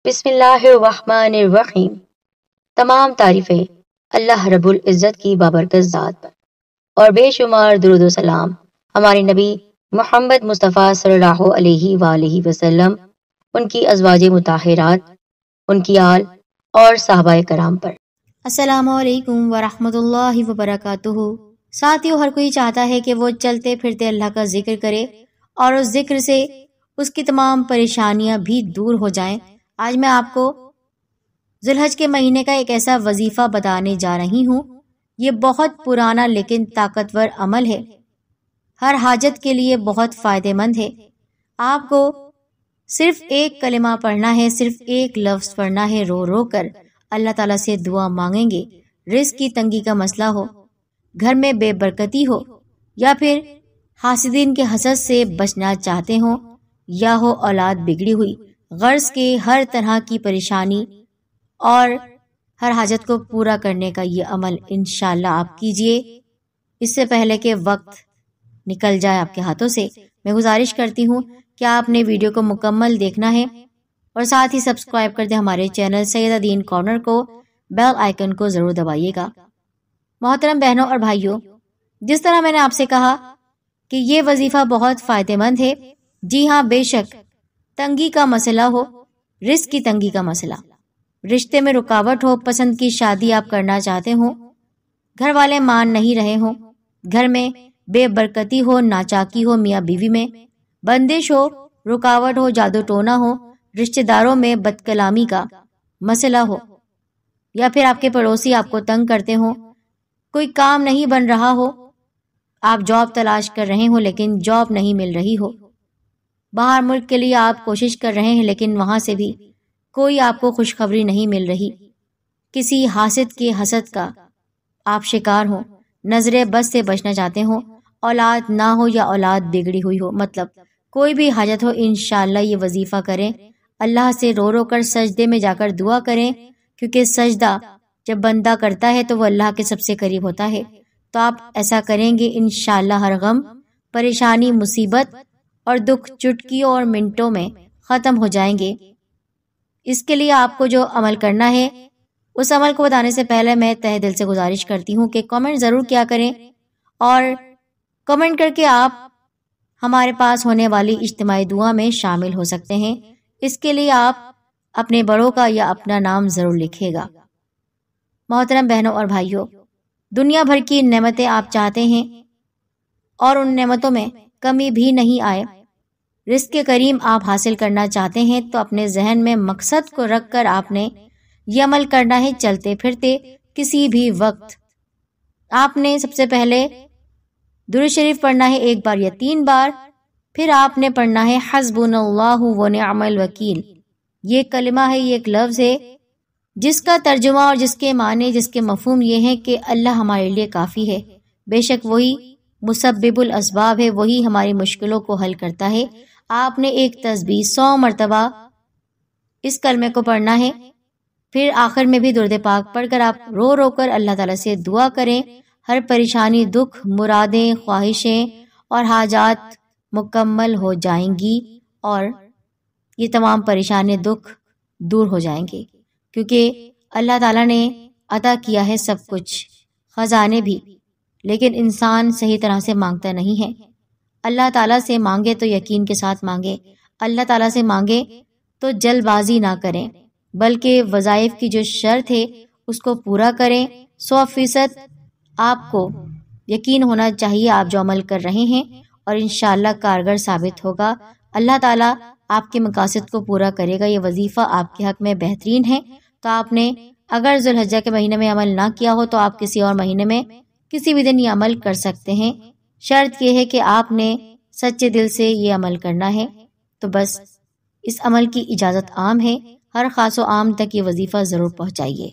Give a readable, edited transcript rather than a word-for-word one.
بسم اللہ الرحمن الرحیم۔ تمام تعریفیں اللہ رب العزت کی بابرکت ذات پر اور بے شمار درود و سلام ہمارے نبی محمد مصطفیٰ صلی اللہ علیہ وآلہ وسلم، ان کی ازواج مطہرات، ان کی آل اور صحابہ کرام پر۔ السلام علیکم ورحمۃ اللہ وبرکاتہ۔ ساتھیو، ہر کوئی چاہتا ہے کہ وہ چلتے پھرتے اللہ کا ذکر کرے اور اس ذکر سے اس کی تمام پریشانیاں بھی دور ہو جائیں۔ آج میں آپ کو ذی الحج کے مہینے کا ایک ایسا وظیفہ بتانے جا رہی ہوں۔ یہ بہت پرانا لیکن طاقتور عمل ہے، ہر حاجت کے لیے بہت فائدہ مند ہے۔ آپ کو صرف ایک کلمہ پڑھنا ہے، صرف ایک لفظ پڑھنا ہے، رو رو کر اللہ تعالیٰ سے دعا مانگیں گے۔ رزق کی تنگی کا مسئلہ ہو، گھر میں بے برکتی ہو، یا پھر حاسدین کے حسد سے بچنا چاہتے ہوں، یا ہو اولاد بگڑی ہوئی، غرض کے ہر طرح کی پریشانی اور ہر حاجت کو پورا کرنے کا یہ عمل انشاءاللہ آپ کیجئے۔ اس سے پہلے کہ وقت نکل جائے آپ کے ہاتھوں سے، میں گزارش کرتی ہوں کہ آپ نے ویڈیو کو مکمل دیکھنا ہے اور ساتھ ہی سبسکرائب کر دیں ہمارے چینل سیدہ دین کارنر کو، بیل آئیکن کو ضرور دبائیے گا۔ محترم بہنوں اور بھائیوں، جس طرح میں نے آپ سے کہا کہ یہ وظیفہ بہت فائدہ مند ہے، جی ہاں، بے شک تنگی کا مسئلہ ہو، رزق کی تنگی کا مسئلہ، رشتے میں رکاوٹ ہو، پسند کی شادی آپ کرنا چاہتے ہوں، گھر والے مان نہیں رہے ہوں، گھر میں بے برکتی ہو، ناچاکی ہو، میاں بیوی میں بندش ہو، رکاوٹ ہو، جادو ٹونا ہو، رشتہ داروں میں بد کلامی کا مسئلہ ہو، یا پھر آپ کے پڑوسی آپ کو تنگ کرتے ہوں، کوئی کام نہیں بن رہا ہو، آپ جاب تلاش کر رہے ہوں لیکن جاب نہیں مل رہی ہو، باہر ملک کے لیے آپ کوشش کر رہے ہیں لیکن وہاں سے بھی کوئی آپ کو خوشخبری نہیں مل رہی، کسی حاسد کے حسد کا آپ شکار ہو، نظر بد سے بچنا چاہتے ہو، اولاد نہ ہو یا اولاد بگڑی ہوئی ہو، مطلب کوئی بھی حاجت ہو، انشاءاللہ یہ وظیفہ کریں، اللہ سے رو رو کر سجدے میں جا کر دعا کریں، کیونکہ سجدہ جب بندہ کرتا ہے تو وہ اللہ کے سب سے قریب ہوتا ہے۔ تو آپ ایسا کریں گے، انشاءاللہ ہر غم، پریشانی، مصیبت اور دکھ چٹکیوں اور منٹوں میں ختم ہو جائیں گے۔ اس کے لیے آپ کو جو عمل کرنا ہے، اس عمل کو بتانے سے پہلے میں تہ دل سے گزارش کرتی ہوں کہ کامنٹ ضرور کیا کریں، اور کامنٹ کر کے آپ ہمارے پاس ہونے والی اجتماعی دعا میں شامل ہو سکتے ہیں۔ اس کے لیے آپ اپنے بڑوں کا یا اپنا نام ضرور لکھے گا۔ محترم بہنوں اور بھائیوں، دنیا بھر کی نعمتیں آپ چاہتے ہیں اور ان نعمتوں میں کمی بھی نہیں آئے، رزق کریم آپ حاصل کرنا چاہتے ہیں، تو اپنے ذہن میں مقصد کو رکھ کر آپ نے یہ عمل کرنا ہے۔ چلتے پھرتے کسی بھی وقت آپ نے سب سے پہلے درود شریف پڑھنا ہے 1 بار یا 3 بار، پھر آپ نے پڑھنا ہے حسبنا اللہ و نعم الوکیل۔ یہ کلمہ ہے، یہ ایک لفظ ہے جس کا ترجمہ اور جس کے معنی، جس کے مفہوم یہ ہے کہ اللہ ہمارے لیے کافی ہے، بے شک وہی مسبب الاسباب ہے، وہی ہماری مشکلوں کو حل کرتا ہے۔ آپ نے ایک تسبیح 100 مرتبہ اس کلمے کو پڑھنا ہے، پھر آخر میں بھی درود پاک پڑھ کر آپ رو رو کر اللہ تعالیٰ سے دعا کریں، ہر پریشانی، دکھ، مرادیں، خواہشیں اور حاجات مکمل ہو جائیں گی، اور یہ تمام پریشانی، دکھ دور ہو جائیں گے، کیونکہ اللہ تعالیٰ نے عطا کیا ہے سب کچھ، خزانے بھی، لیکن انسان صحیح طرح سے مانگتا نہیں ہے۔ اللہ تعالیٰ سے مانگے تو یقین کے ساتھ مانگے، اللہ تعالیٰ سے مانگے تو جلد بازی نہ کریں، بلکہ وظائف کی جو شرط ہے اس کو پورا کریں۔ 100% آپ کو یقین ہونا چاہیے آپ جو عمل کر رہے ہیں، اور انشاءاللہ کارگر ثابت ہوگا۔ اللہ تعالیٰ آپ کے مقاصد کو پورا کرے گا۔ یہ وظیفہ آپ کے حق میں بہترین ہے، تو آپ نے اگر ذی الحجہ کے مہینے میں عمل نہ کیا ہو تو آپ کسی اور مہینے میں کسی بھی دن یہ عمل کر سکتے ہیں۔ شرط یہ ہے کہ آپ نے سچے دل سے یہ عمل کرنا ہے۔ تو بس اس عمل کی اجازت عام ہے، ہر خاص و عام تک یہ وظیفہ ضرور پہنچائیے۔